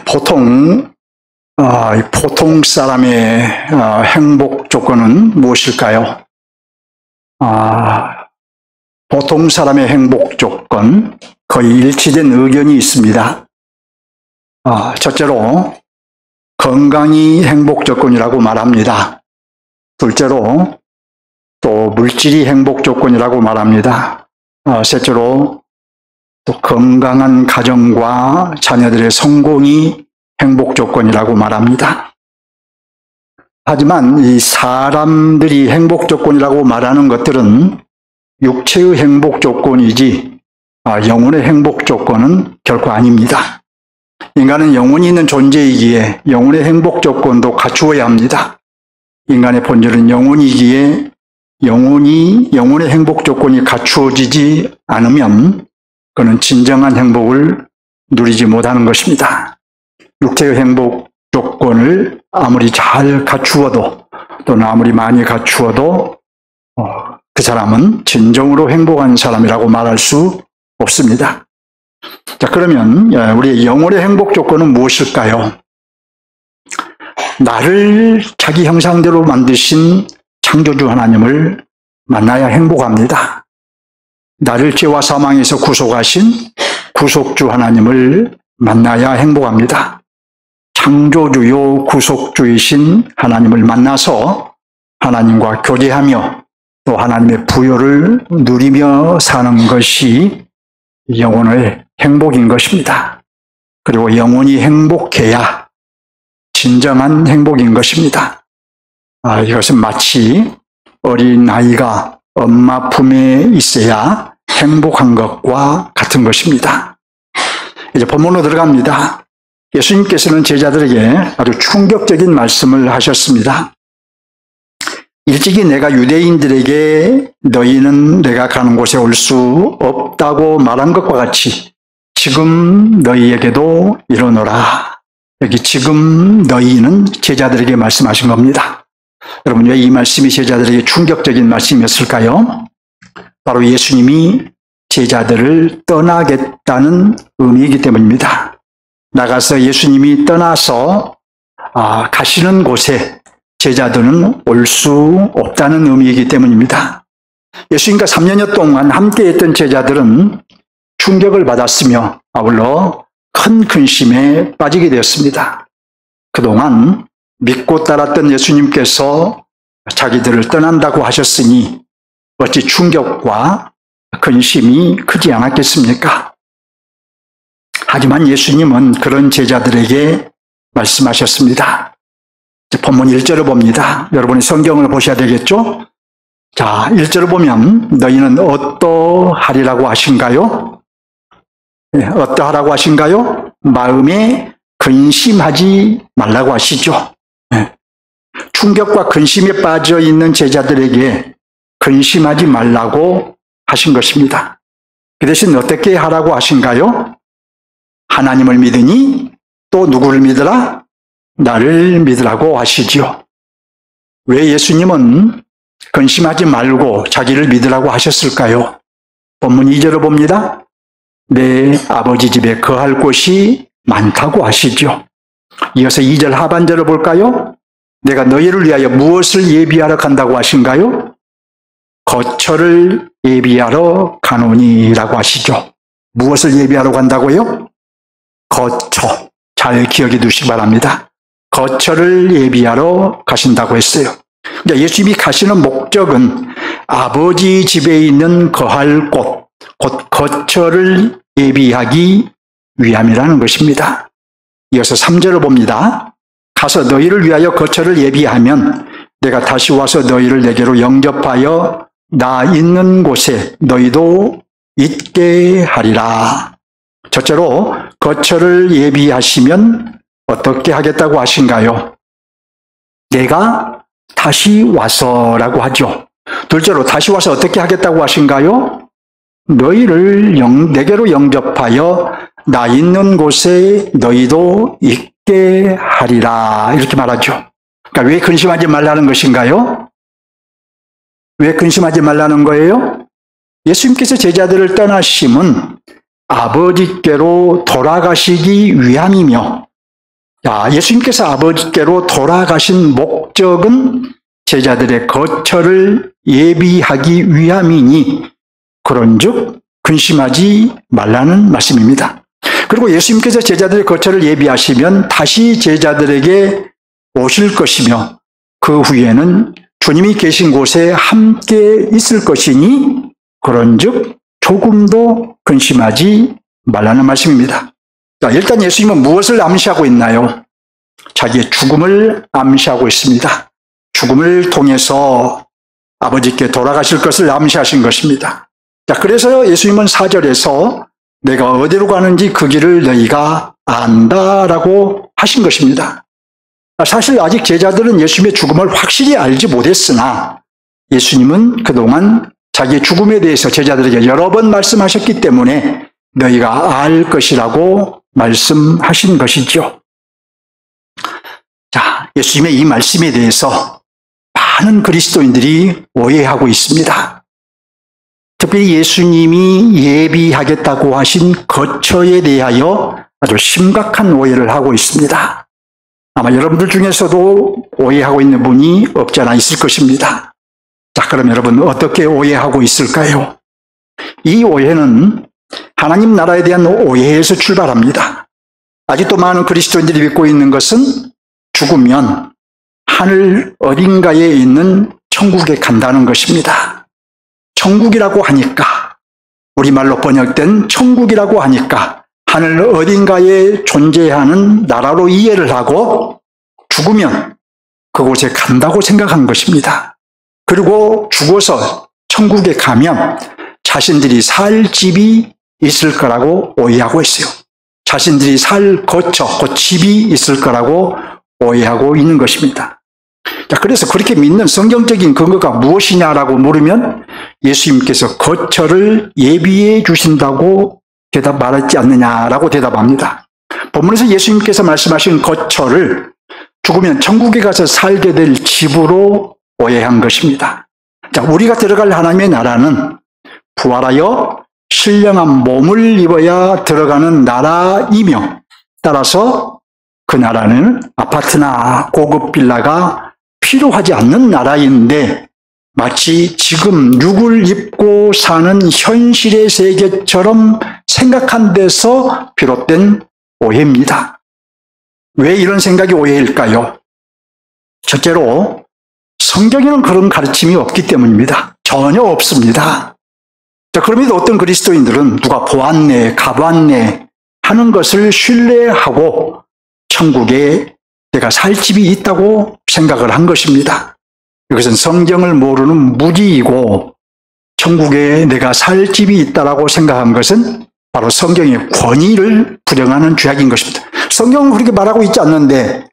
보통 사람의 행복 조건은 무엇일까요? 보통 사람의 행복 조건, 거의 일치된 의견이 있습니다. 첫째로, 건강이 행복 조건이라고 말합니다. 둘째로, 또 물질이 행복 조건이라고 말합니다. 셋째로, 또 건강한 가정과 자녀들의 성공이 행복 조건이라고 말합니다. 하지만 이 사람들이 행복 조건이라고 말하는 것들은 육체의 행복 조건이지 영혼의 행복 조건은 결코 아닙니다. 인간은 영혼이 있는 존재이기에 영혼의 행복 조건도 갖추어야 합니다. 인간의 본질은 영혼이기에 영혼의 행복 조건이 갖추어지지 않으면 그는 진정한 행복을 누리지 못하는 것입니다. 육체의 행복 조건을 아무리 잘 갖추어도 또는 아무리 많이 갖추어도 그 사람은 진정으로 행복한 사람이라고 말할 수 없습니다. 자, 그러면 우리의 영혼의 행복 조건은 무엇일까요? 나를 자기 형상대로 만드신 창조주 하나님을 만나야 행복합니다. 나를 죄와 사망에서 구속하신 구속주 하나님을 만나야 행복합니다. 창조주요 구속주이신 하나님을 만나서 하나님과 교제하며 또 하나님의 부요를 누리며 사는 것이 영혼의 행복인 것입니다. 그리고 영혼이 행복해야 진정한 행복인 것입니다. 이것은 마치 어린 아이가 엄마 품에 있어야 행복한 것과 같은 것입니다. 이제 본문으로 들어갑니다. 예수님께서는 제자들에게 아주 충격적인 말씀을 하셨습니다. 일찍이 내가 유대인들에게 너희는 내가 가는 곳에 올 수 없다고 말한 것과 같이 지금 너희에게도 이르노라. 여기 지금 너희는 제자들에게 말씀하신 겁니다. 여러분, 왜 이 말씀이 제자들에게 충격적인 말씀이었을까요? 바로 예수님이 제자들을 떠나겠다는 의미이기 때문입니다. 나가서 예수님이 떠나서 가시는 곳에 제자들은 올 수 없다는 의미이기 때문입니다. 예수님과 3년여 동안 함께했던 제자들은 충격을 받았으며 아울러 큰 근심에 빠지게 되었습니다. 그동안 믿고 따랐던 예수님께서 자기들을 떠난다고 하셨으니 어찌 충격과 근심이 크지 않았겠습니까? 하지만 예수님은 그런 제자들에게 말씀하셨습니다. 본문 1절을 봅니다. 여러분이 성경을 보셔야 되겠죠? 자, 1절을 보면 너희는 어떠하리라고 하신가요? 어떠하라고 하신가요? 마음에 근심하지 말라고 하시죠. 충격과 근심에 빠져 있는 제자들에게 근심하지 말라고 하신 것입니다. 그 대신 어떻게 하라고 하신가요? 하나님을 믿으니 또 누구를 믿으라? 나를 믿으라고 하시지요. 왜 예수님은 근심하지 말고 자기를 믿으라고 하셨을까요? 본문 2절을 봅니다. 내 아버지 집에 거할 곳이 많다고 하시죠. 이어서 2절 하반절을 볼까요? 내가 너희를 위하여 무엇을 예비하러 간다고 하신가요? 거처를 예비하러 가노니라고 하시죠. 무엇을 예비하러 간다고요? 거처. 잘 기억해 두시기 바랍니다. 거처를 예비하러 가신다고 했어요. 예수님이 가시는 목적은 아버지 집에 있는 거할 곳, 곧 거처를 예비하기 위함이라는 것입니다. 이어서 3절을 봅니다. 가서 너희를 위하여 거처를 예비하면 내가 다시 와서 너희를 내게로 영접하여 나 있는 곳에 너희도 있게 하리라. 첫째로 거처를 예비하시면 어떻게 하겠다고 하신가요? 내가 다시 와서라고 하죠. 둘째로 다시 와서 어떻게 하겠다고 하신가요? 너희를 내게로 영접하여 나 있는 곳에 너희도 있게 하리라. 이렇게 말하죠. 그러니까 왜 근심하지 말라는 것인가요? 왜 근심하지 말라는 거예요? 예수님께서 제자들을 떠나심은 아버지께로 돌아가시기 위함이며 자, 예수님께서 아버지께로 돌아가신 목적은 제자들의 거처를 예비하기 위함이니 그런즉 근심하지 말라는 말씀입니다. 그리고 예수님께서 제자들의 거처를 예비하시면 다시 제자들에게 오실 것이며 그 후에는 주님이 계신 곳에 함께 있을 것이니 그런즉 조금도 근심하지 말라는 말씀입니다. 자, 일단 예수님은 무엇을 암시하고 있나요? 자기의 죽음을 암시하고 있습니다. 죽음을 통해서 아버지께 돌아가실 것을 암시하신 것입니다. 자, 그래서 예수님은 4절에서 내가 어디로 가는지 그 길을 너희가 안다라고 하신 것입니다. 사실 아직 제자들은 예수님의 죽음을 확실히 알지 못했으나 예수님은 그동안 자기의 죽음에 대해서 제자들에게 여러 번 말씀하셨기 때문에 너희가 알 것이라고 말씀하신 것이죠. 자, 예수님의 이 말씀에 대해서 많은 그리스도인들이 오해하고 있습니다. 특별히 예수님이 예비하겠다고 하신 거처에 대하여 아주 심각한 오해를 하고 있습니다. 아마 여러분들 중에서도 오해하고 있는 분이 없지 않아 있을 것입니다. 자, 그럼 여러분 어떻게 오해하고 있을까요? 이 오해는 하나님 나라에 대한 오해에서 출발합니다. 아직도 많은 그리스도인들이 믿고 있는 것은 죽으면 하늘 어딘가에 있는 천국에 간다는 것입니다. 천국이라고 하니까, 우리말로 번역된 천국이라고 하니까 하늘 어딘가에 존재하는 나라로 이해를 하고 죽으면 그곳에 간다고 생각한 것입니다. 그리고 죽어서 천국에 가면 자신들이 살 집이 있을 거라고 오해하고 있어요. 자신들이 살 거처, 그 집이 있을 거라고 오해하고 있는 것입니다. 자, 그래서 그렇게 믿는 성경적인 근거가 무엇이냐라고 물으면 예수님께서 거처를 예비해 주신다고 말했지 않느냐라고 대답합니다. 본문에서 예수님께서 말씀하신 거처를 죽으면 천국에 가서 살게 될 집으로 오해한 것입니다. 자, 우리가 들어갈 하나님의 나라는 부활하여 신령한 몸을 입어야 들어가는 나라이며 따라서 그 나라는 아파트나 고급 빌라가 필요하지 않는 나라인데 마치 지금 육을 입고 사는 현실의 세계처럼 생각한 데서 비롯된 오해입니다. 왜 이런 생각이 오해일까요? 첫째로 성경에는 그런 가르침이 없기 때문입니다. 전혀 없습니다. 자, 그럼에도 어떤 그리스도인들은 누가 보았네, 가봤네 하는 것을 신뢰하고 천국에 내가 살 집이 있다고 생각을 한 것입니다. 이것은 성경을 모르는 무지이고 천국에 내가 살 집이 있다라고 생각한 것은 바로 성경의 권위를 부정하는 죄악인 것입니다. 성경은 그렇게 말하고 있지 않는데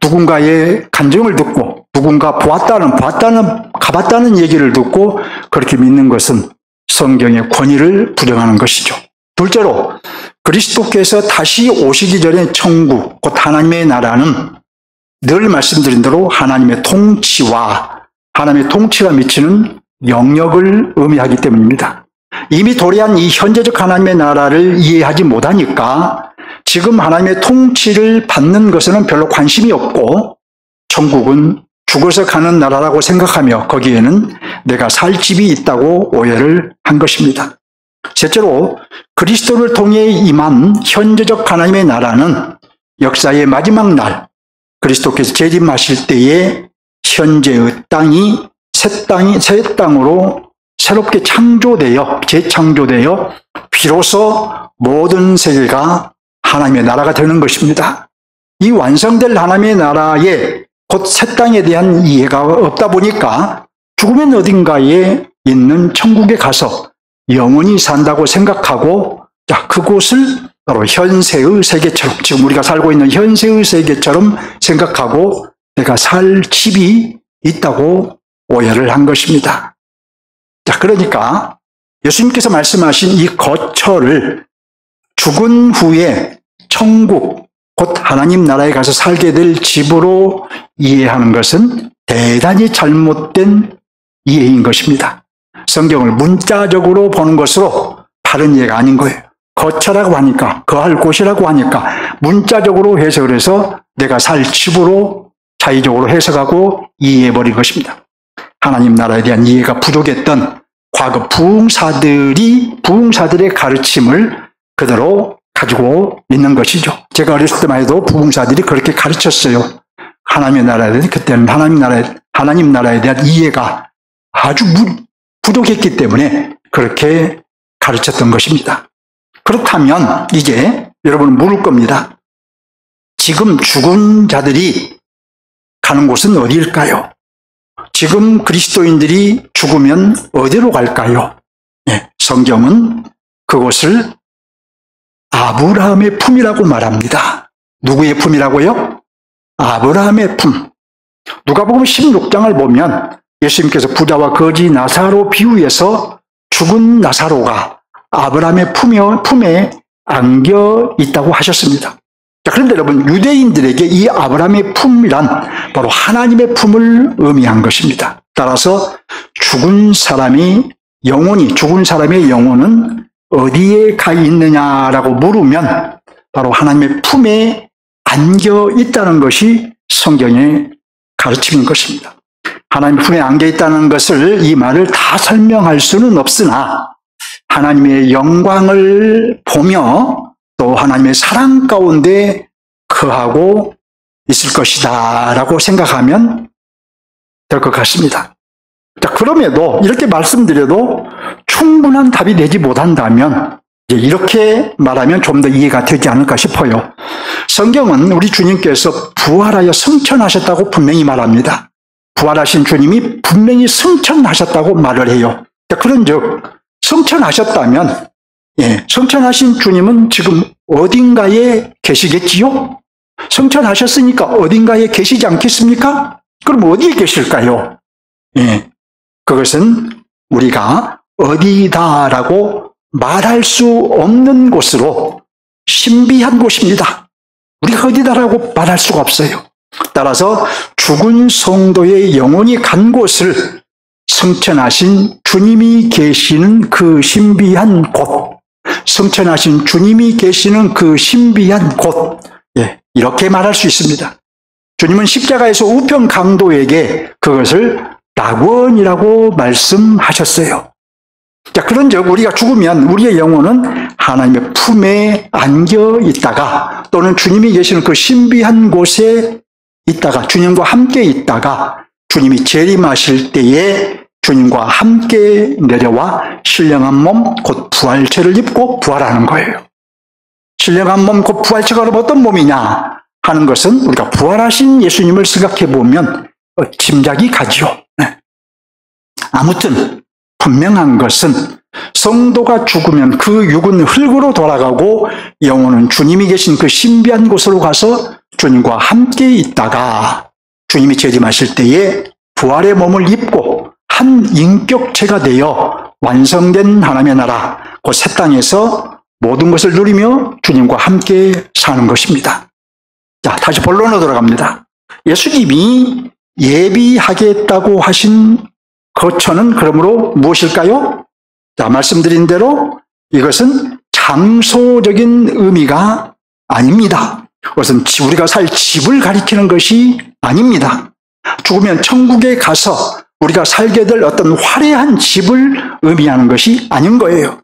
누군가의 간증을 듣고 누군가 가봤다는 얘기를 듣고 그렇게 믿는 것은 성경의 권위를 부정하는 것이죠. 둘째로 그리스도께서 다시 오시기 전에 천국, 곧 하나님의 나라는 늘 말씀드린 대로 하나님의 통치와 미치는 영역을 의미하기 때문입니다. 이미 도래한 이 현재적 하나님의 나라를 이해하지 못하니까 지금 하나님의 통치를 받는 것에는 별로 관심이 없고 천국은 죽어서 가는 나라라고 생각하며 거기에는 내가 살 집이 있다고 오해를 한 것입니다. 셋째로 그리스도를 통해 임한 현재적 하나님의 나라는 역사의 마지막 날 그리스도께서 재림하실 때에 현재의 땅이 새 땅으로 새롭게 재창조되어 비로소 모든 세계가 하나님의 나라가 되는 것입니다. 이 완성될 하나님의 나라에 곧 새 땅에 대한 이해가 없다 보니까 죽으면 어딘가에 있는 천국에 가서 영원히 산다고 생각하고 그곳을 바로 현세의 세계처럼 지금 우리가 살고 있는 현세의 세계처럼 생각하고 내가 살 집이 있다고 오해를 한 것입니다. 자, 그러니까 예수님께서 말씀하신 이 거처를 죽은 후에 천국, 곧 하나님 나라에 가서 살게 될 집으로 이해하는 것은 대단히 잘못된 이해인 것입니다. 성경을 문자적으로 보는 것으로 바른 이해가 아닌 거예요. 거처라고 하니까, 거할 곳이라고 하니까 문자적으로 해석을 해서 내가 살 집으로 자의적으로 해석하고 이해해버린 것입니다. 하나님 나라에 대한 이해가 부족했던 과거 부흥사들의 가르침을 그대로 가지고 있는 것이죠. 제가 어렸을 때만 해도 부흥사들이 그렇게 가르쳤어요. 하나님의 나라에 대한, 그때는 하나님 나라에 대한 이해가 아주 부족했기 때문에 그렇게 가르쳤던 것입니다. 그렇다면 이제 여러분은 물을 겁니다. 지금 죽은 자들이 가는 곳은 어디일까요? 지금 그리스도인들이 죽으면 어디로 갈까요? 네, 성경은 그곳을 아브라함의 품이라고 말합니다. 누구의 품이라고요? 아브라함의 품. 누가복음 16장을 보면 예수님께서 부자와 거지 나사로 비유해서 죽은 나사로가 아브라함의 품에 안겨 있다고 하셨습니다. 자, 그런데 여러분, 유대인들에게 이 아브라함의 품이란 바로 하나님의 품을 의미한 것입니다. 따라서 죽은 사람의 영혼은 어디에 가 있느냐라고 물으면 바로 하나님의 품에 안겨 있다는 것이 성경의 가르침인 것입니다. 하나님의 품에 안겨 있다는 것을, 이 말을 다 설명할 수는 없으나 하나님의 영광을 보며 또 하나님의 사랑 가운데 거하고 있을 것이다 라고 생각하면 될 것 같습니다. 자, 그럼에도 이렇게 말씀드려도 충분한 답이 되지 못한다면 이렇게 말하면 좀 더 이해가 되지 않을까 싶어요. 성경은 우리 주님께서 부활하여 승천하셨다고 분명히 말합니다. 부활하신 주님이 분명히 승천하셨다고 말을 해요. 자, 그런즉 승천하셨다면 승천하신 주님은 지금 어딘가에 계시겠지요? 승천하셨으니까 어딘가에 계시지 않겠습니까? 그럼 어디에 계실까요? 그것은 우리가 어디다라고 말할 수 없는 곳으로 신비한 곳입니다. 우리가 어디다라고 말할 수가 없어요. 따라서 죽은 성도의 영혼이 간 곳을 승천하신 주님이 계시는 그 신비한 곳, 승천하신 주님이 계시는 그 신비한 곳, 이렇게 말할 수 있습니다. 주님은 십자가에서 우편 강도에게 그것을 낙원이라고 말씀하셨어요. 자, 그런즉 우리가 죽으면 우리의 영혼은 하나님의 품에 안겨 있다가 또는 주님이 계시는 그 신비한 곳에 있다가 주님과 함께 있다가 주님이 재림하실 때에 주님과 함께 내려와 신령한 몸 곧 부활체를 입고 부활하는 거예요. 신령한 몸 곧 부활체가 어떤 몸이냐 하는 것은 우리가 부활하신 예수님을 생각해 보면 짐작이 가지요. 아무튼 분명한 것은 성도가 죽으면 그 육은 흙으로 돌아가고 영혼은 주님이 계신 그 신비한 곳으로 가서 주님과 함께 있다가 주님이 재림하실 때에 부활의 몸을 입고 한 인격체가 되어 완성된 하나님의 나라, 그 새 땅에서 모든 것을 누리며 주님과 함께 사는 것입니다. 자, 다시 본론으로 돌아갑니다. 예수님이 예비하겠다고 하신 거처는 그러므로 무엇일까요? 자, 말씀드린 대로 이것은 장소적인 의미가 아닙니다. 그것은 우리가 살 집을 가리키는 것이 아닙니다. 죽으면 천국에 가서 우리가 살게 될 어떤 화려한 집을 의미하는 것이 아닌 거예요.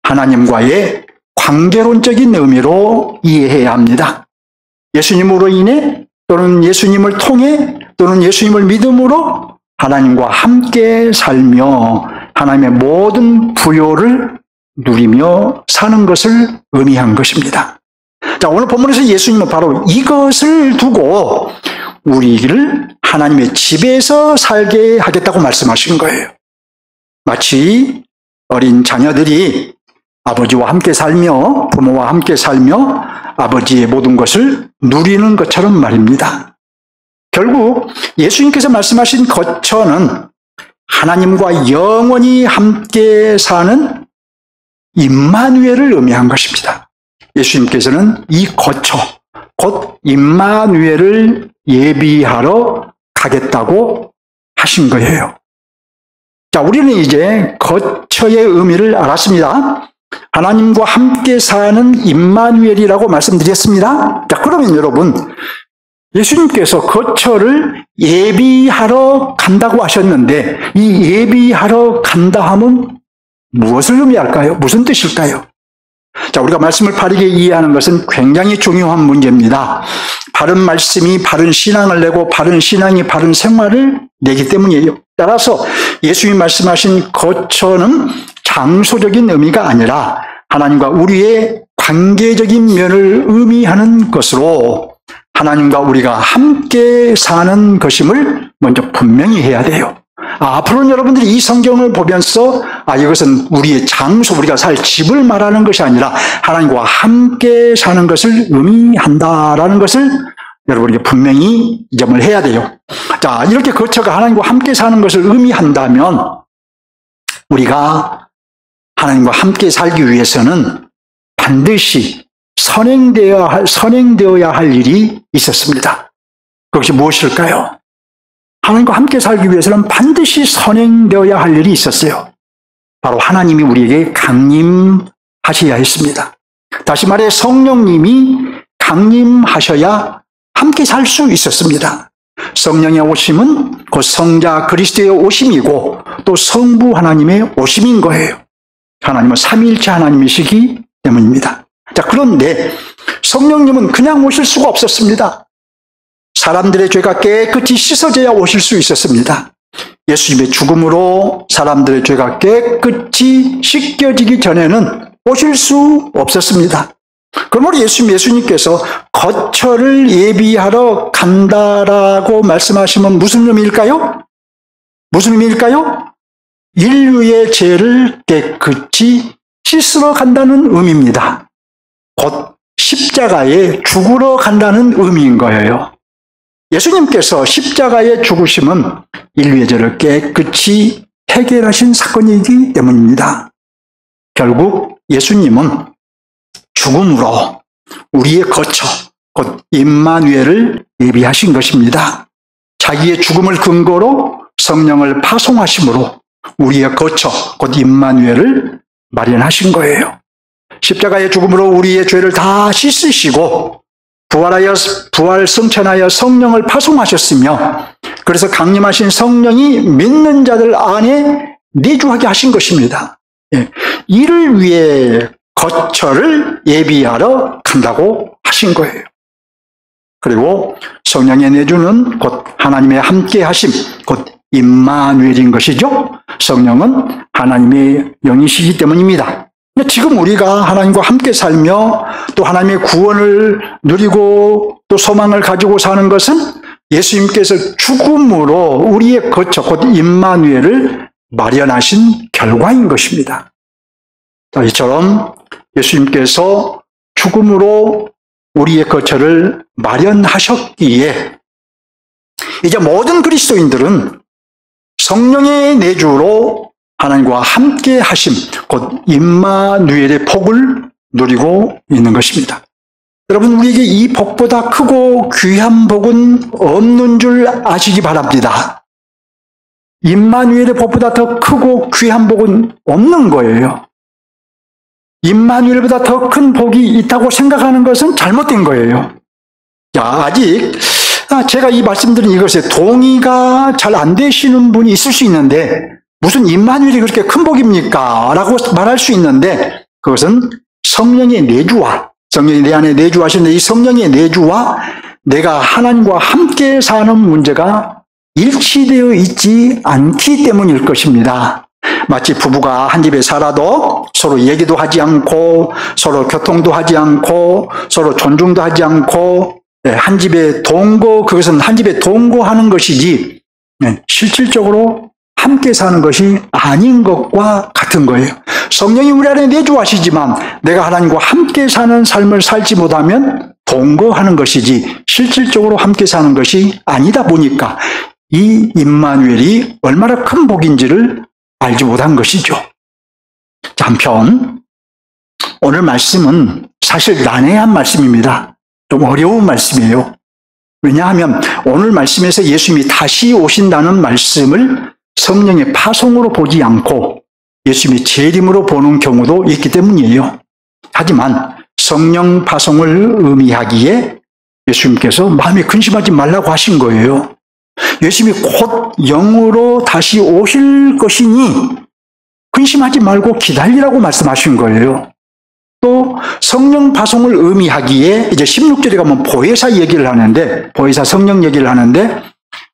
하나님과의 관계론적인 의미로 이해해야 합니다. 예수님으로 인해 또는 예수님을 통해 또는 예수님을 믿음으로 하나님과 함께 살며 하나님의 모든 부요를 누리며 사는 것을 의미한 것입니다. 자, 오늘 본문에서 예수님은 바로 이것을 두고 우리를 하나님의 집에서 살게 하겠다고 말씀하신 거예요. 마치 어린 자녀들이 아버지와 함께 살며 부모와 함께 살며 아버지의 모든 것을 누리는 것처럼 말입니다. 결국 예수님께서 말씀하신 거처는 하나님과 영원히 함께 사는 임마누엘을 의미한 것입니다. 예수님께서는 이 거처, 곧 임마누엘을 예비하러 가겠다고 하신 거예요. 자, 우리는 이제 거처의 의미를 알았습니다. 하나님과 함께 사는 임마누엘이라고 말씀드렸습니다. 자, 그러면 여러분, 예수님께서 거처를 예비하러 간다고 하셨는데 이 예비하러 간다 하면 무엇을 의미할까요? 무슨 뜻일까요? 자, 우리가 말씀을 바르게 이해하는 것은 굉장히 중요한 문제입니다. 바른 말씀이 바른 신앙을 내고 바른 신앙이 바른 생활을 내기 때문이에요. 따라서 예수님이 말씀하신 거처는 장소적인 의미가 아니라 하나님과 우리의 관계적인 면을 의미하는 것으로 하나님과 우리가 함께 사는 것임을 먼저 분명히 해야 돼요. 앞으로는 여러분들이 이 성경을 보면서 이것은 우리의 장소, 우리가 살 집을 말하는 것이 아니라 하나님과 함께 사는 것을 의미한다라는 것을 여러분에게 분명히 이 점을 해야 돼요. 자, 이렇게 거처가 하나님과 함께 사는 것을 의미한다면 우리가 하나님과 함께 살기 위해서는 반드시 선행되어야 할 일이 있었습니다. 그것이 무엇일까요? 하나님과 함께 살기 위해서는 반드시 선행되어야 할 일이 있었어요. 바로 하나님이 우리에게 강림하셔야 했습니다. 다시 말해 성령님이 강림하셔야 함께 살 수 있었습니다. 성령의 오심은 곧 성자 그리스도의 오심이고 또 성부 하나님의 오심인 거예요. 하나님은 삼위일체 하나님이시기 때문입니다. 자, 그런데 성령님은 그냥 오실 수가 없었습니다. 사람들의 죄가 깨끗이 씻어져야 오실 수 있었습니다. 예수님의 죽음으로 사람들의 죄가 깨끗이 씻겨지기 전에는 오실 수 없었습니다. 그러므로 예수님께서 거처를 예비하러 간다라고 말씀하시면 무슨 의미일까요? 무슨 의미일까요? 인류의 죄를 깨끗이 씻으러 간다는 의미입니다. 곧 십자가에 죽으러 간다는 의미인 거예요. 예수님께서 십자가에 죽으심은 인류의 죄를 깨끗이 해결하신 사건이기 때문입니다. 결국 예수님은 죽음으로 우리의 거처, 곧 임마누엘을 예비하신 것입니다. 자기의 죽음을 근거로 성령을 파송하심으로 우리의 거처, 곧 임마누엘을 마련하신 거예요. 십자가의 죽음으로 우리의 죄를 다 씻으시고 부활 승천하여 성령을 파송하셨으며 그래서 강림하신 성령이 믿는 자들 안에 내주하게 하신 것입니다. 이를 위해 거처를 예비하러 간다고 하신 거예요. 그리고 성령의 내주는 곧 하나님의 함께 하심, 곧 임마누엘인 것이죠. 성령은 하나님의 영이시기 때문입니다. 지금 우리가 하나님과 함께 살며 또 하나님의 구원을 누리고 또 소망을 가지고 사는 것은 예수님께서 죽음으로 우리의 거처, 곧 임마누엘을 마련하신 결과인 것입니다. 이처럼 예수님께서 죽음으로 우리의 거처를 마련하셨기에 이제 모든 그리스도인들은 성령의 내주로 하나님과 함께 하심, 곧 임마누엘의 복을 누리고 있는 것입니다. 여러분, 우리에게 이 복보다 크고 귀한 복은 없는 줄 아시기 바랍니다. 임마누엘의 복보다 더 크고 귀한 복은 없는 거예요. 임마누엘보다 더 큰 복이 있다고 생각하는 것은 잘못된 거예요. 아직 제가 이 말씀드린 이것에 동의가 잘 안 되시는 분이 있을 수 있는데 무슨 임마누엘이 그렇게 큰 복입니까? 라고 말할 수 있는데 그것은 성령의 내주와 성령이 내 안에 내주하시는데 이 성령의 내주와 내가 하나님과 함께 사는 문제가 일치되어 있지 않기 때문일 것입니다. 마치 부부가 한 집에 살아도 서로 얘기도 하지 않고 서로 교통도 하지 않고 서로 존중도 하지 않고 한 집에 그것은 한 집에 동거하는 것이지 실질적으로 함께 사는 것이 아닌 것과 같은 거예요. 성령이 우리 안에 내주하시지만 내가 하나님과 함께 사는 삶을 살지 못하면 동거하는 것이지 실질적으로 함께 사는 것이 아니다 보니까 이 임마누엘이 얼마나 큰 복인지를 알지 못한 것이죠. 한편 오늘 말씀은 사실 난해한 말씀입니다. 좀 어려운 말씀이에요. 왜냐하면 오늘 말씀에서 예수님이 다시 오신다는 말씀을 성령의 파송으로 보지 않고 예수님이 재림으로 보는 경우도 있기 때문이에요. 하지만 성령 파송을 의미하기에 예수님께서 마음에 근심하지 말라고 하신 거예요. 예수님이 곧 영으로 다시 오실 것이니 근심하지 말고 기다리라고 말씀하신 거예요. 또 성령 파송을 의미하기에 이제 16절에 가면 보혜사 얘기를 하는데, 보혜사 성령 얘기를 하는데,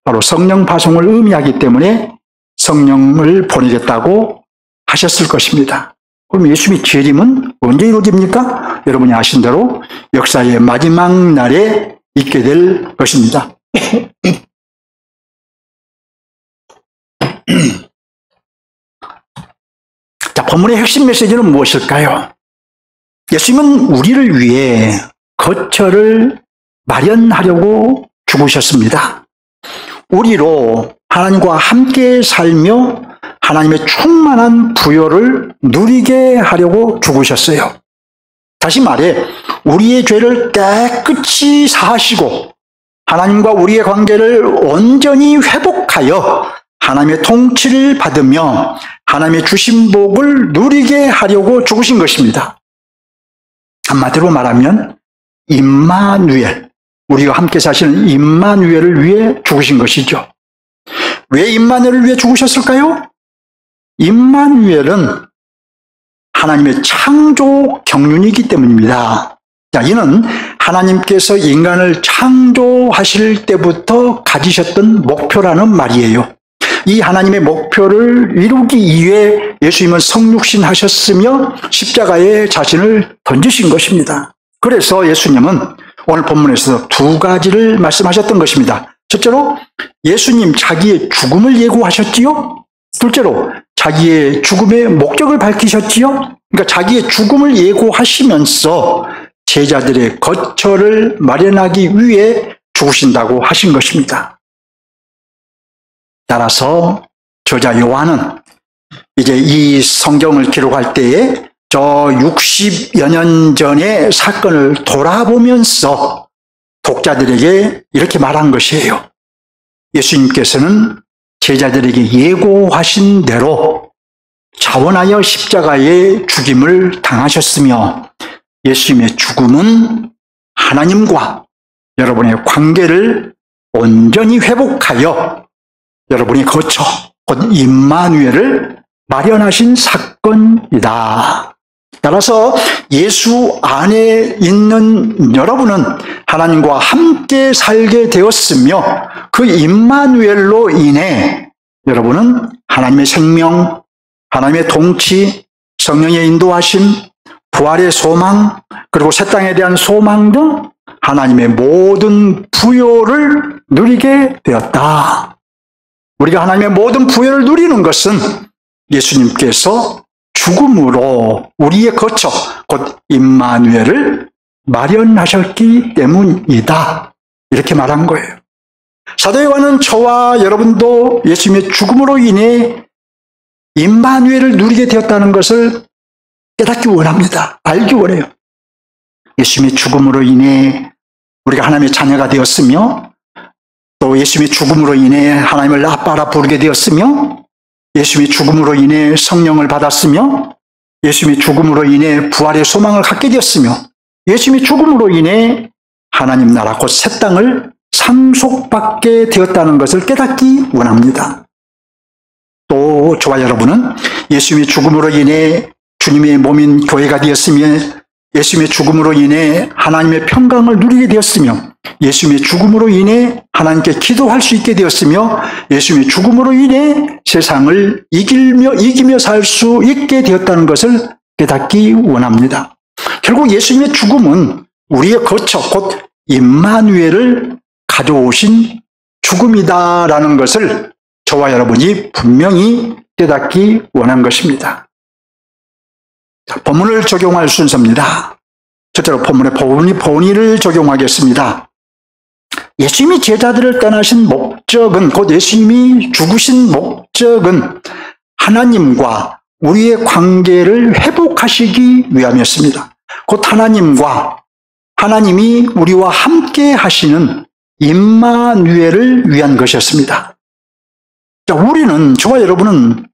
바로 성령 파송을 의미하기 때문에 성령을 보내겠다고 하셨을 것입니다. 그럼 예수님의 재림은 언제 이루어집니까? 여러분이 아신 대로 역사의 마지막 날에 있게 될 것입니다. 자, 본문의 핵심 메시지는 무엇일까요? 예수님은 우리를 위해 거처를 마련하려고 죽으셨습니다. 우리로 하나님과 함께 살며 하나님의 충만한 부요를 누리게 하려고 죽으셨어요. 다시 말해 우리의 죄를 깨끗이 사하시고 하나님과 우리의 관계를 온전히 회복하여 하나님의 통치를 받으며 하나님의 주신 복을 누리게 하려고 죽으신 것입니다. 한마디로 말하면 임마누엘, 우리가 함께 사시는 임마누엘을 위해 죽으신 것이죠. 왜 임마누엘을 위해 죽으셨을까요? 임마누엘은 하나님의 창조 경륜이기 때문입니다. 자, 이는 하나님께서 인간을 창조하실 때부터 가지셨던 목표라는 말이에요. 이 하나님의 목표를 이루기 위해 예수님은 성육신 하셨으며 십자가에 자신을 던지신 것입니다. 그래서 예수님은 오늘 본문에서 두 가지를 말씀하셨던 것입니다. 첫째로 예수님 자기의 죽음을 예고하셨지요. 둘째로 자기의 죽음의 목적을 밝히셨지요. 그러니까 자기의 죽음을 예고하시면서 제자들의 거처를 마련하기 위해 죽으신다고 하신 것입니다. 따라서 저자 요한은 이제 이 성경을 기록할 때에 저 60여 년 전의 사건을 돌아보면서 독자들에게 이렇게 말한 것이에요. 예수님께서는 제자들에게 예고하신 대로 자원하여 십자가의 죽임을 당하셨으며 예수님의 죽음은 하나님과 여러분의 관계를 온전히 회복하여 여러분이 거처, 곧 임마누엘을 마련하신 사건이다. 따라서 예수 안에 있는 여러분은 하나님과 함께 살게 되었으며 그 임마누엘로 인해 여러분은 하나님의 생명, 하나님의 통치, 성령의 인도하심, 부활의 소망, 그리고 새 땅에 대한 소망 등 하나님의 모든 부요를 누리게 되었다. 우리가 하나님의 모든 부요를 누리는 것은 예수님께서 죽음으로 우리의 거처, 곧 임마누엘을 마련하셨기 때문이다. 이렇게 말한 거예요. 사도 요한은 저와 여러분도 예수님의 죽음으로 인해 임마누엘을 누리게 되었다는 것을 깨닫기 원합니다. 알기 원해요. 예수님의 죽음으로 인해 우리가 하나님의 자녀가 되었으며 또 예수님의 죽음으로 인해 하나님을 아빠라 부르게 되었으며 예수님의 죽음으로 인해 성령을 받았으며 예수님의 죽음으로 인해 부활의 소망을 갖게 되었으며 예수님의 죽음으로 인해 하나님 나라 곧 새 땅을 상속받게 되었다는 것을 깨닫기 원합니다. 또 저와 여러분은 예수님의 죽음으로 인해 주님의 몸인 교회가 되었으며 예수님의 죽음으로 인해 하나님의 평강을 누리게 되었으며 예수님의 죽음으로 인해 하나님께 기도할 수 있게 되었으며 예수님의 죽음으로 인해 세상을 이기며 살 수 있게 되었다는 것을 깨닫기 원합니다. 결국 예수님의 죽음은 우리의 거처 곧 임마누엘을 가져오신 죽음이다라는 것을 저와 여러분이 분명히 깨닫기 원한 것입니다. 본문을 적용할 순서입니다. 첫째로 본문의 본의를 적용하겠습니다. 예수님이 제자들을 떠나신 목적은, 곧 예수님이 죽으신 목적은 하나님과 우리의 관계를 회복하시기 위함이었습니다. 곧 하나님이 우리와 함께 하시는 임마누엘을 위한 것이었습니다. 자, 우리는, 저와 여러분은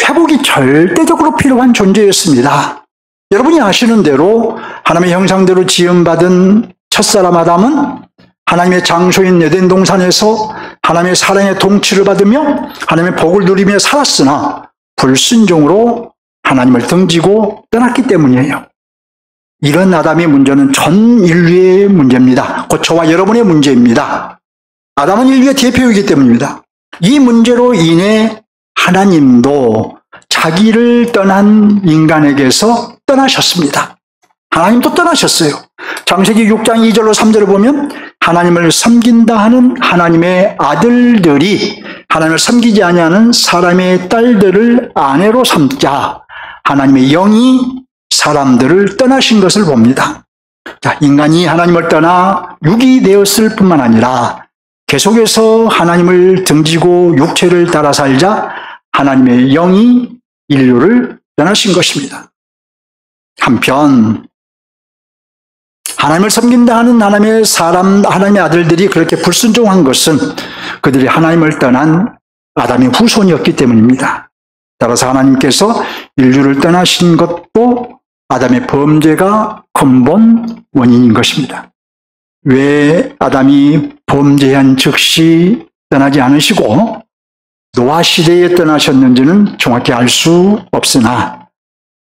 회복이 절대적으로 필요한 존재였습니다. 여러분이 아시는 대로 하나님의 형상대로 지음받은 첫사람 아담은 하나님의 장소인 에덴 동산에서 하나님의 사랑의 통치를 받으며 하나님의 복을 누리며 살았으나 불순종으로 하나님을 등지고 떠났기 때문이에요. 이런 아담의 문제는 전 인류의 문제입니다. 곧 저와 여러분의 문제입니다. 아담은 인류의 대표이기 때문입니다. 이 문제로 인해 하나님도 자기를 떠난 인간에게서 떠나셨습니다. 하나님도 떠나셨어요. 창세기 6장 2절로 3절을 보면 하나님을 섬긴다 하는 하나님의 아들들이 하나님을 섬기지 아니하는 사람의 딸들을 아내로 삼자 하나님의 영이 사람들을 떠나신 것을 봅니다. 자, 인간이 하나님을 떠나 육이 되었을 뿐만 아니라 계속해서 하나님을 등지고 육체를 따라 살자 하나님의 영이 인류를 떠나신 것입니다. 한편 하나님을 섬긴다 하는 하나님의 아들들이 그렇게 불순종한 것은 그들이 하나님을 떠난 아담의 후손이었기 때문입니다. 따라서 하나님께서 인류를 떠나신 것도 아담의 범죄가 근본 원인인 것입니다. 왜 아담이 범죄한 즉시 떠나지 않으시고 노아 시대에 떠나셨는지는 정확히 알 수 없으나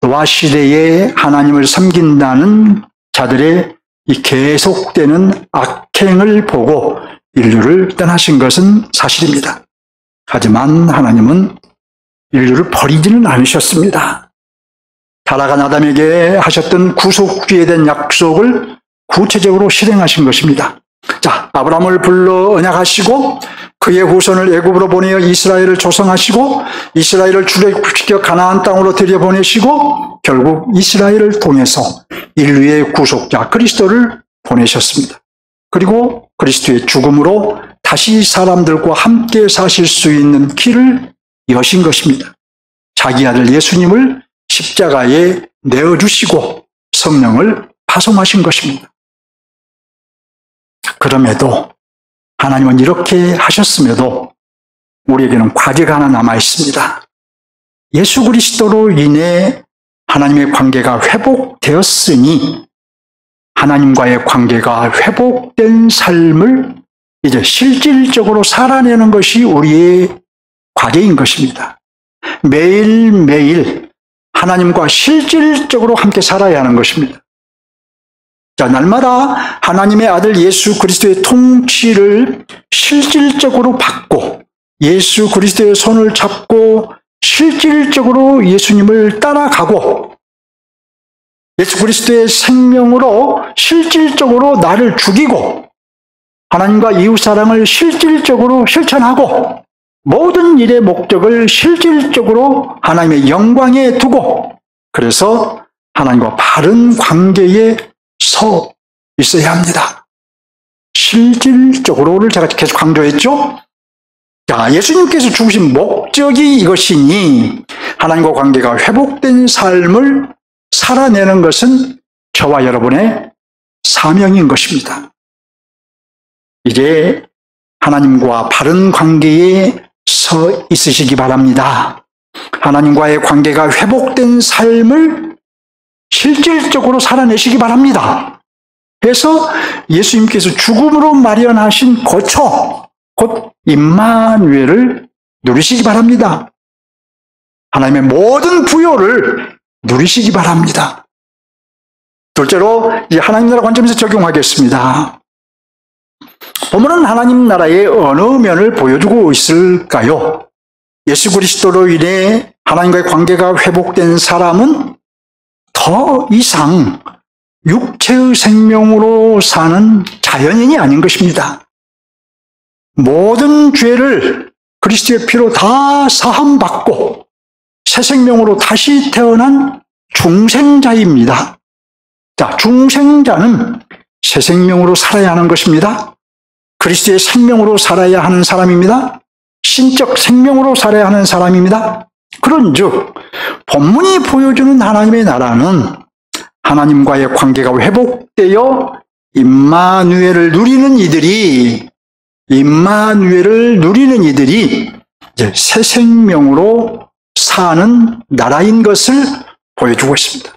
노아 시대에 하나님을 섬긴다는 자들의 이 계속되는 악행을 보고 인류를 떠나신 것은 사실입니다. 하지만 하나님은 인류를 버리지는 않으셨습니다. 타락한 아담에게 하셨던 구속주에 대한 약속을 구체적으로 실행하신 것입니다. 자, 아브라함을 불러 언약하시고 그의 후손을 애굽으로 보내어 이스라엘을 조성하시고 이스라엘을 출애굽시켜 가나안 땅으로 들여보내시고 결국 이스라엘을 통해서 인류의 구속자 그리스도를 보내셨습니다. 그리고 그리스도의 죽음으로 다시 사람들과 함께 사실 수 있는 길을 여신 것입니다. 자기 아들 예수님을 십자가에 내어주시고 성령을 파송하신 것입니다. 그럼에도 하나님은 이렇게 하셨음에도 우리에게는 과제가 하나 남아 있습니다. 예수 그리스도로 인해 하나님의 관계가 회복되었으니 하나님과의 관계가 회복된 삶을 이제 실질적으로 살아내는 것이 우리의 과제인 것입니다. 매일매일 하나님과 실질적으로 함께 살아야 하는 것입니다. 자, 날마다 하나님의 아들 예수 그리스도의 통치를 실질적으로 받고 예수 그리스도의 손을 잡고 실질적으로 예수님을 따라가고 예수 그리스도의 생명으로 실질적으로 나를 죽이고 하나님과 이웃 사랑을 실질적으로 실천하고 모든 일의 목적을 실질적으로 하나님의 영광에 두고 그래서 하나님과 바른 관계에 서 있어야 합니다. 실질적으로를 제가 계속 강조했죠. 자, 예수님께서 죽으신 목적이 이것이니 하나님과 관계가 회복된 삶을 살아내는 것은 저와 여러분의 사명인 것입니다. 이제 하나님과 바른 관계에 서 있으시기 바랍니다. 하나님과의 관계가 회복된 삶을 실질적으로 살아내시기 바랍니다. 그래서 예수님께서 죽음으로 마련하신 거처, 곧 임마누엘을 누리시기 바랍니다. 하나님의 모든 부요를 누리시기 바랍니다. 둘째로 이제 하나님 나라 관점에서 적용하겠습니다. 본문은 하나님 나라의 어느 면을 보여주고 있을까요? 예수 그리스도로 인해 하나님과의 관계가 회복된 사람은 더 이상 육체의 생명으로 사는 자연인이 아닌 것입니다. 모든 죄를 그리스도의 피로 다 사함받고 새 생명으로 다시 태어난 중생자입니다. 자, 중생자는 새 생명으로 살아야 하는 것입니다. 그리스도의 생명으로 살아야 하는 사람입니다. 신적 생명으로 살아야 하는 사람입니다. 그런즉 본문이 보여주는 하나님의 나라는 하나님과의 관계가 회복되어 임마누엘을 누리는 이들이 이제 새 생명으로 사는 나라인 것을 보여주고 있습니다.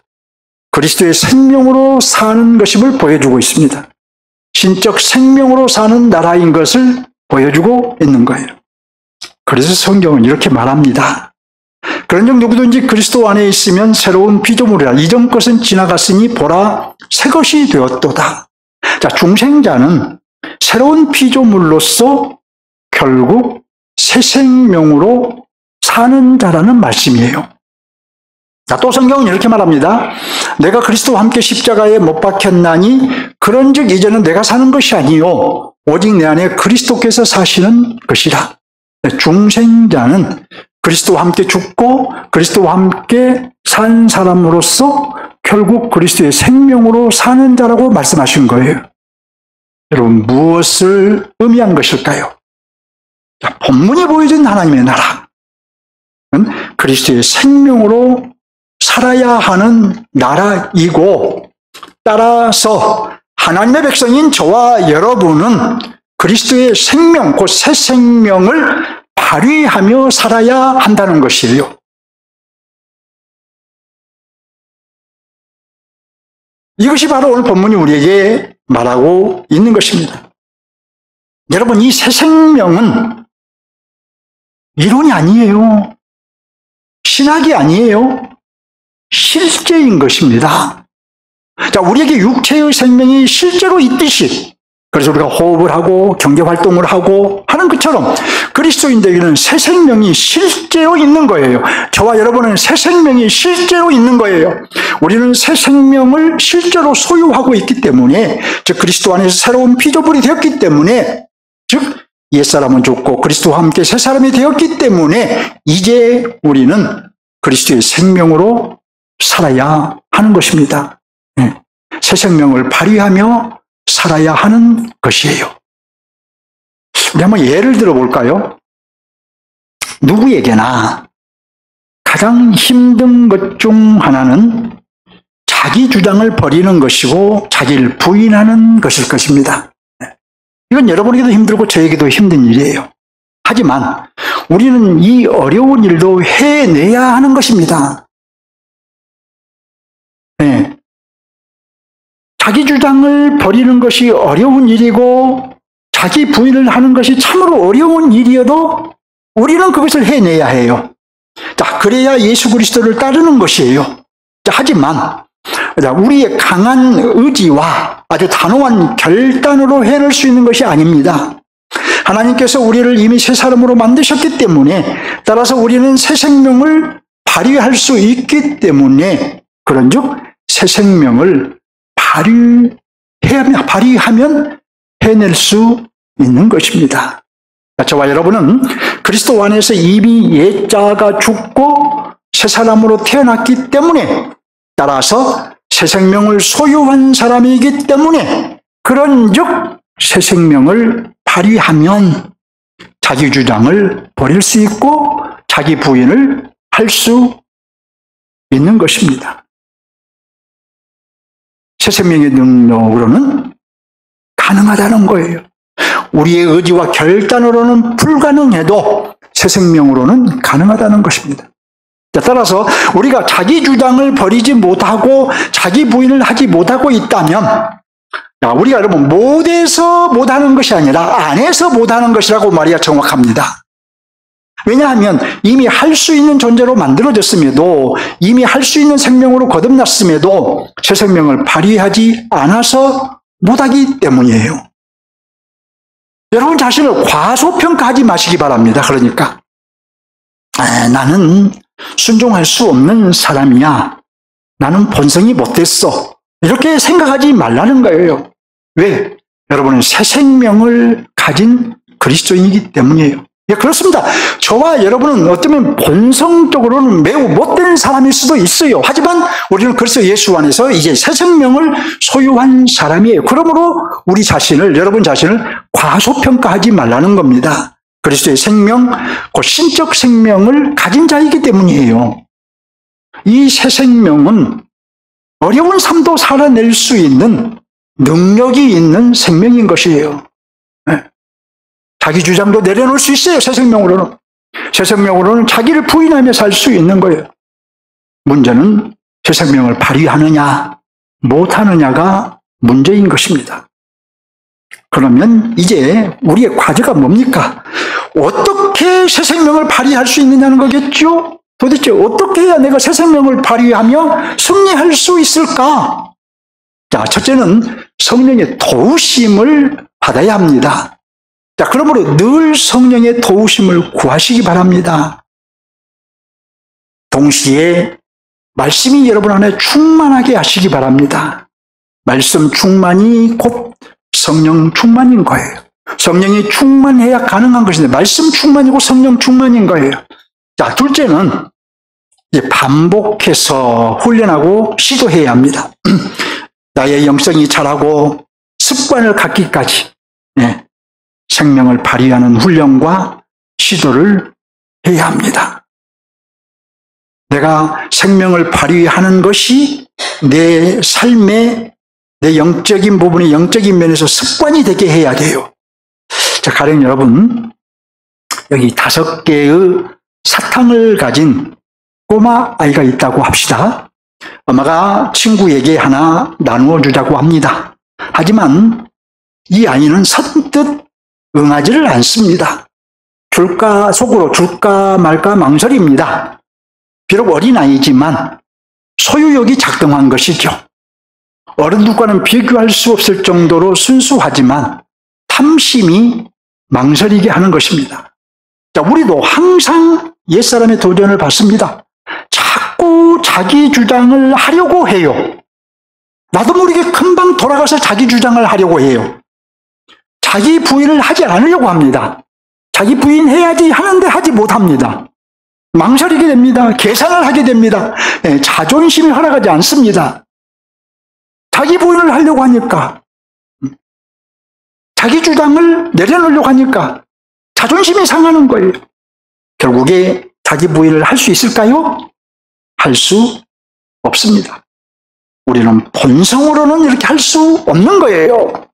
그리스도의 생명으로 사는 것임을 보여주고 있습니다. 신적 생명으로 사는 나라인 것을 보여주고 있는 거예요. 그래서 성경은 이렇게 말합니다. 그런즉 누구든지 그리스도 안에 있으면 새로운 피조물이라. 이전 것은 지나갔으니 보라 새 것이 되었도다. 자, 중생자는 새로운 피조물로서 결국 새 생명으로 사는 자라는 말씀이에요. 자, 또 성경은 이렇게 말합니다. 내가 그리스도와 함께 십자가에 못 박혔나니 그런즉 이제는 내가 사는 것이 아니요 오직 내 안에 그리스도께서 사시는 것이라. 중생자는 그리스도와 함께 죽고 그리스도와 함께 산 사람으로서 결국 그리스도의 생명으로 사는 자라고 말씀하신 거예요. 여러분, 무엇을 의미한 것일까요? 자, 본문이 보여준 하나님의 나라는 그리스도의 생명으로 살아야 하는 나라이고, 따라서 하나님의 백성인 저와 여러분은 그리스도의 생명, 그 새 생명을 발휘하며 살아야 한다는 것이에요. 이것이 바로 오늘 본문이 우리에게 말하고 있는 것입니다. 여러분, 이 새 생명은 이론이 아니에요. 신학이 아니에요. 실제인 것입니다. 자, 우리에게 육체의 생명이 실제로 있듯이, 그래서 우리가 호흡을 하고 경제활동을 하고 하는 것처럼 그리스도인들에게는 새 생명이 실제로 있는 거예요. 저와 여러분은 새 생명이 실제로 있는 거예요. 우리는 새 생명을 실제로 소유하고 있기 때문에, 즉 그리스도 안에서 새로운 피조물이 되었기 때문에, 즉 옛사람은 죽고 그리스도와 함께 새 사람이 되었기 때문에 이제 우리는 그리스도의 생명으로 살아야 하는 것입니다. 새 생명을 발휘하며 살아야 하는 것이에요. 우리 한번 예를 들어 볼까요? 누구에게나 가장 힘든 것 중 하나는 자기 주장을 버리는 것이고 자기를 부인하는 것일 것입니다. 이건 여러분에게도 힘들고 저에게도 힘든 일이에요. 하지만 우리는 이 어려운 일도 해내야 하는 것입니다. 네. 자기 주장을 버리는 것이 어려운 일이고 자기 부인을 하는 것이 참으로 어려운 일이어도 우리는 그것을 해내야 해요. 자, 그래야 예수 그리스도를 따르는 것이에요. 자, 하지만 우리의 강한 의지와 아주 단호한 결단으로 해낼 수 있는 것이 아닙니다. 하나님께서 우리를 이미 새 사람으로 만드셨기 때문에, 따라서 우리는 새 생명을 발휘할 수 있기 때문에, 그런즉 새 생명을 발휘하면 해낼 수 있는 것입니다. 저와 여러분은 그리스도 안에서 이미 옛자가 죽고 새 사람으로 태어났기 때문에, 따라서 새 생명을 소유한 사람이기 때문에, 그런즉 새 생명을 발휘하면 자기 주장을 버릴 수 있고 자기 부인을 할 수 있는 것입니다. 새 생명의 능력으로는 가능하다는 거예요. 우리의 의지와 결단으로는 불가능해도 새 생명으로는 가능하다는 것입니다. 따라서 우리가 자기 주장을 버리지 못하고 자기 부인을 하지 못하고 있다면, 우리가 여러분 못해서 못하는 것이 아니라 안에서 못하는 것이라고 말해야 정확합니다. 왜냐하면 이미 할 수 있는 존재로 만들어졌음에도, 이미 할 수 있는 생명으로 거듭났음에도 새 생명을 발휘하지 않아서 못하기 때문이에요. 여러분 자신을 과소평가하지 마시기 바랍니다. 그러니까 나는 순종할 수 없는 사람이야, 나는 본성이 못됐어, 이렇게 생각하지 말라는 거예요. 왜? 여러분은 새 생명을 가진 그리스도인이기 때문이에요. 예, 그렇습니다. 저와 여러분은 어쩌면 본성적으로는 매우 못된 사람일 수도 있어요. 하지만 우리는 그리스도 예수 안에서 이제 새 생명을 소유한 사람이에요. 그러므로 우리 자신을, 여러분 자신을 과소평가하지 말라는 겁니다. 그리스도의 생명, 그 신적 생명을 가진 자이기 때문이에요. 이 새 생명은 어려운 삶도 살아낼 수 있는 능력이 있는 생명인 것이에요. 자기 주장도 내려놓을 수 있어요, 새 생명으로는. 새 생명으로는 자기를 부인하며 살 수 있는 거예요. 문제는 새 생명을 발휘하느냐 못하느냐가 문제인 것입니다. 그러면 이제 우리의 과제가 뭡니까? 어떻게 새 생명을 발휘할 수 있느냐는 거겠죠? 도대체 어떻게 해야 내가 새 생명을 발휘하며 승리할 수 있을까? 자, 첫째는 성령의 도우심을 받아야 합니다. 자, 그러므로 늘 성령의 도우심을 구하시기 바랍니다. 동시에 말씀이 여러분 안에 충만하게 하시기 바랍니다. 말씀 충만이 곧 성령 충만인 거예요. 성령이 충만해야 가능한 것인데 말씀 충만이고 성령 충만인 거예요. 자, 둘째는 이제 반복해서 훈련하고 시도해야 합니다. 나의 영성이 자라고 습관을 갖기까지 생명을 발휘하는 훈련과 시도를 해야 합니다. 내가 생명을 발휘하는 것이 내 삶의 내 영적인 부분의 영적인 면에서 습관이 되게 해야 돼요. 자, 가령 여러분, 여기 5개의 사탕을 가진 꼬마 아이가 있다고 합시다. 엄마가 친구에게 하나 나누어 주자고 합니다. 하지만 이 아이는 선뜻 응하지를 않습니다. 속으로 줄까 말까 망설입니다. 비록 어린아이지만 소유욕이 작동한 것이죠. 어른들과는 비교할 수 없을 정도로 순수하지만 탐심이 망설이게 하는 것입니다. 자, 우리도 항상 옛사람의 도전을 받습니다. 자꾸 자기 주장을 하려고 해요. 나도 모르게 금방 돌아가서 자기 주장을 하려고 해요. 자기 부인을 하지 않으려고 합니다. 자기 부인 해야지 하는데 하지 못합니다. 망설이게 됩니다. 계산을 하게 됩니다. 자존심이 허락하지 않습니다. 자기 부인을 하려고 하니까, 자기 주장을 내려놓으려고 하니까 자존심이 상하는 거예요. 결국에 자기 부인을 할 수 있을까요? 할 수 없습니다. 우리는 본성으로는 이렇게 할 수 없는 거예요.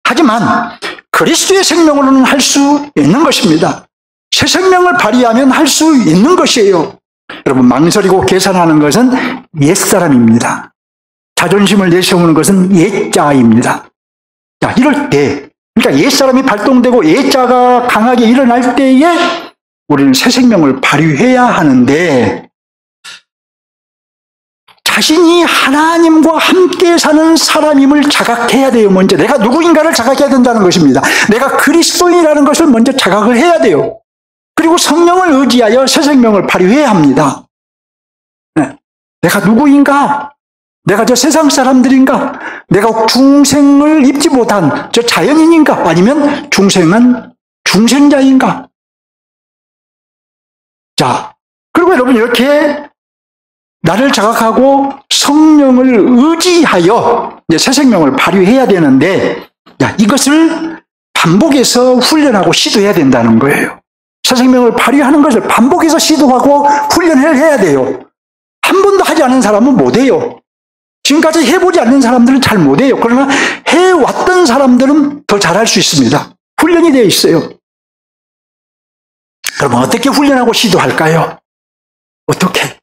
하지만 그리스도의 생명으로는 할 수 있는 것입니다. 새 생명을 발휘하면 할 수 있는 것이에요. 여러분, 망설이고 계산하는 것은 옛사람입니다. 자존심을 내세우는 것은 옛자입니다. 자, 이럴 때, 그러니까 옛사람이 발동되고 옛자가 강하게 일어날 때에 우리는 새 생명을 발휘해야 하는데, 자신이 하나님과 함께 사는 사람임을 자각해야 돼요. 먼저 내가 누구인가를 자각해야 된다는 것입니다. 내가 그리스도인이라는 것을 먼저 자각을 해야 돼요. 그리고 성령을 의지하여 새 생명을 발휘해야 합니다. 내가 누구인가? 내가 저 세상 사람들인가? 내가 중생을 입지 못한 저 자연인인가? 아니면 중생은 중생자인가? 자, 그리고 여러분 이렇게 나를 자각하고 성령을 의지하여 이제 새 생명을 발휘해야 되는데, 이것을 반복해서 훈련하고 시도해야 된다는 거예요. 새 생명을 발휘하는 것을 반복해서 시도하고 훈련을 해야 돼요. 한 번도 하지 않은 사람은 못해요. 지금까지 해보지 않는 사람들은 잘 못해요. 그러나 해왔던 사람들은 더 잘할 수 있습니다. 훈련이 되어 있어요. 그럼 어떻게 훈련하고 시도할까요? 어떻게?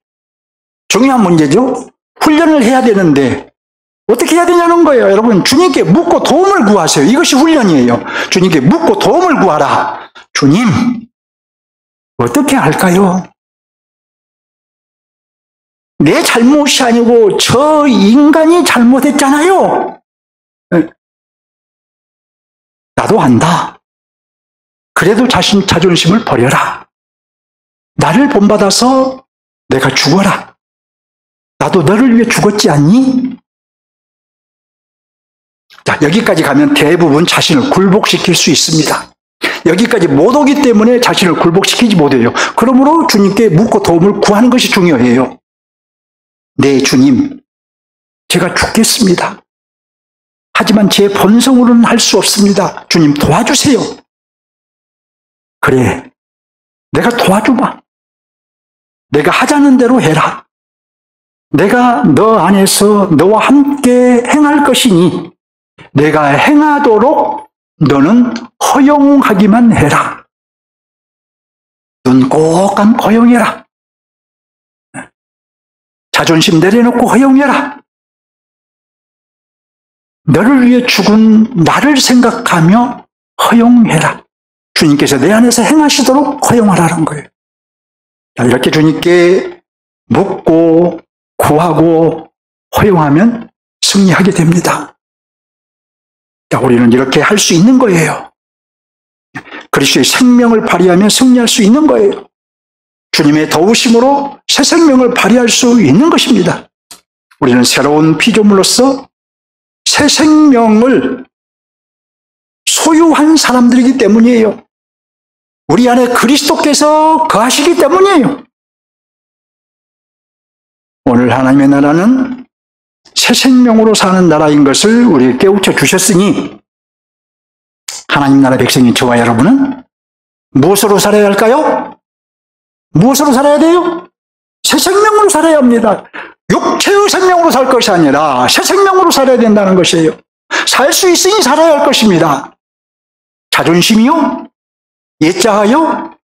중요한 문제죠. 훈련을 해야 되는데 어떻게 해야 되냐는 거예요. 여러분, 주님께 묻고 도움을 구하세요. 이것이 훈련이에요. 주님께 묻고 도움을 구하라. 주님, 어떻게 할까요? 내 잘못이 아니고 저 인간이 잘못했잖아요. 나도 안다. 그래도 자존심을 버려라. 나를 본받아서 내가 죽어라. 나도 너를 위해 죽었지 않니? 자, 여기까지 가면 대부분 자신을 굴복시킬 수 있습니다. 여기까지 못 오기 때문에 자신을 굴복시키지 못해요. 그러므로 주님께 묻고 도움을 구하는 것이 중요해요. 네, 주님, 제가 죽겠습니다. 하지만 제 본성으로는 할 수 없습니다. 주님, 도와주세요. 그래, 내가 도와주마. 내가 하자는 대로 해라. 내가 너 안에서 너와 함께 행할 것이니 내가 행하도록 너는 허용하기만 해라. 눈 꼭 감고 허용해라. 자존심 내려놓고 허용해라. 너를 위해 죽은 나를 생각하며 허용해라. 주님께서 내 안에서 행하시도록 허용하라는 거예요. 이렇게 주님께 묻고 구하고 허용하면 승리하게 됩니다. 우리는 이렇게 할 수 있는 거예요. 그리스도의 생명을 발휘하며 승리할 수 있는 거예요. 주님의 도우심으로 새 생명을 발휘할 수 있는 것입니다. 우리는 새로운 피조물로서 새 생명을 소유한 사람들이기 때문이에요. 우리 안에 그리스도께서 거하시기 때문이에요. 오늘 하나님의 나라는 새 생명으로 사는 나라인 것을 우리에게 깨우쳐 주셨으니 하나님 나라 백성인 저와 여러분은 무엇으로 살아야 할까요? 무엇으로 살아야 돼요? 새 생명으로 살아야 합니다. 육체의 생명으로 살 것이 아니라 새 생명으로 살아야 된다는 것이에요. 살 수 있으니 살아야 할 것입니다. 자존심이요? 예자하여?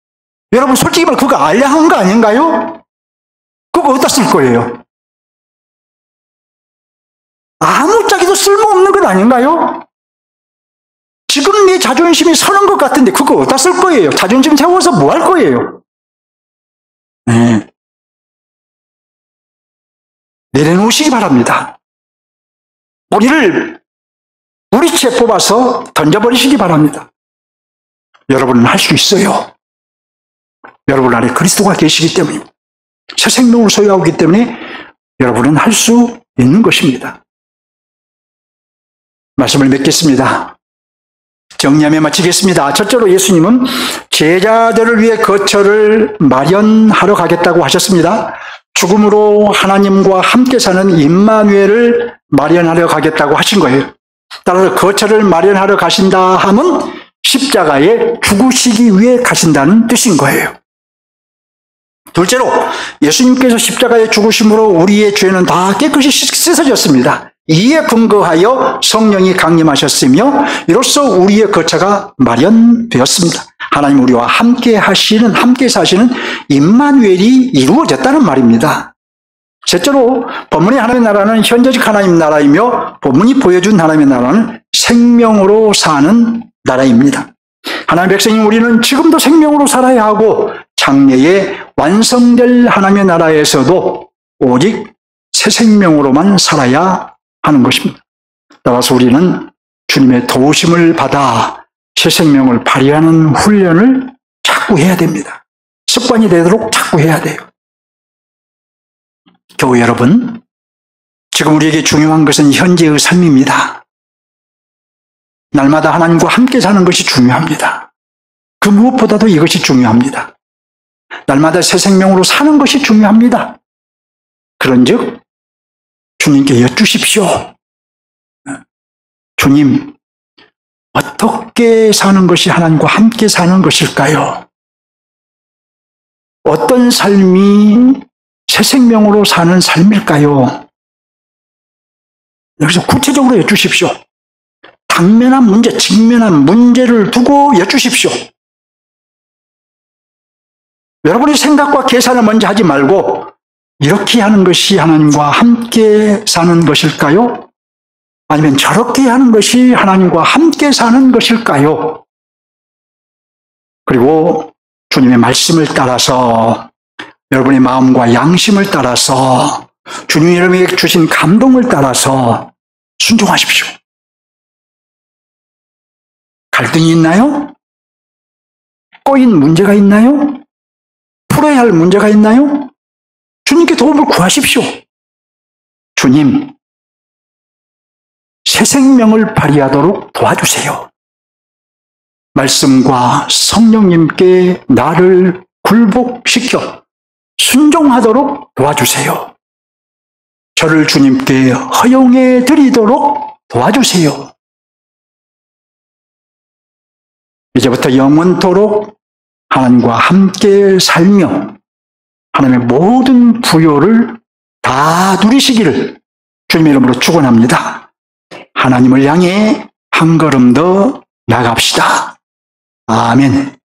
여러분 솔직히 말해 그거 알량한 거 아닌가요? 그거 어디다 쓸 거예요? 아무짝에도 쓸모없는 것 아닌가요? 지금 내 자존심이 서는 것 같은데 그거 어디다 쓸 거예요? 자존심 세워서 뭐 할 거예요? 네. 내려놓으시기 바랍니다. 우리를 우리채 뽑아서 던져버리시기 바랍니다. 여러분은 할 수 있어요. 여러분 안에 그리스도가 계시기 때문입니다. 새 생명을 소유하고 있기 때문에 여러분은 할 수 있는 것입니다. 말씀을 맺겠습니다. 정리하며 마치겠습니다. 첫째로 예수님은 제자들을 위해 거처를 마련하러 가겠다고 하셨습니다. 죽음으로 하나님과 함께 사는 임마누엘을 마련하러 가겠다고 하신 거예요. 따라서 거처를 마련하러 가신다 함은 십자가에 죽으시기 위해 가신다는 뜻인 거예요. 둘째로 예수님께서 십자가에 죽으심으로 우리의 죄는 다 깨끗이 씻어졌습니다. 이에 근거하여 성령이 강림하셨으며 이로써 우리의 거처가 마련되었습니다. 하나님 우리와 함께 사시는 임마누엘이 이루어졌다는 말입니다. 셋째로 본문의 하나님의 나라는 현재적 하나님 나라이며 본문이 보여준 하나님의 나라는 생명으로 사는 나라입니다. 하나님의 백성인 우리는 지금도 생명으로 살아야 하고 장래에 완성될 하나님의 나라에서도 오직 새 생명으로만 살아야 하는 것입니다. 따라서 우리는 주님의 도우심을 받아 새 생명을 발휘하는 훈련을 자꾸 해야 됩니다. 습관이 되도록 자꾸 해야 돼요. 교회 여러분, 지금 우리에게 중요한 것은 현재의 삶입니다. 날마다 하나님과 함께 사는 것이 중요합니다. 그 무엇보다도 이것이 중요합니다. 날마다 새 생명으로 사는 것이 중요합니다. 그런즉 주님께 여쭈십시오. 주님, 어떻게 사는 것이 하나님과 함께 사는 것일까요? 어떤 삶이 새 생명으로 사는 삶일까요? 여기서 구체적으로 여쭈십시오. 당면한 문제, 직면한 문제를 두고 여쭈십시오. 여러분의 생각과 계산을 먼저 하지 말고 이렇게 하는 것이 하나님과 함께 사는 것일까요? 아니면 저렇게 하는 것이 하나님과 함께 사는 것일까요? 그리고 주님의 말씀을 따라서 여러분의 마음과 양심을 따라서 주님이 여러분에게 주신 감동을 따라서 순종하십시오. 갈등이 있나요? 꼬인 문제가 있나요? 풀어야 할 문제가 있나요? 주님께 도움을 구하십시오. 주님, 새 생명을 발휘하도록 도와주세요. 말씀과 성령님께 나를 굴복시켜 순종하도록 도와주세요. 저를 주님께 허용해 드리도록 도와주세요. 이제부터 영원토록 하나님과 함께 살며 하나님의 모든 부요를 다 누리시기를 주님의 이름으로 축원합니다. 하나님을 향해 한 걸음 더 나갑시다. 아멘.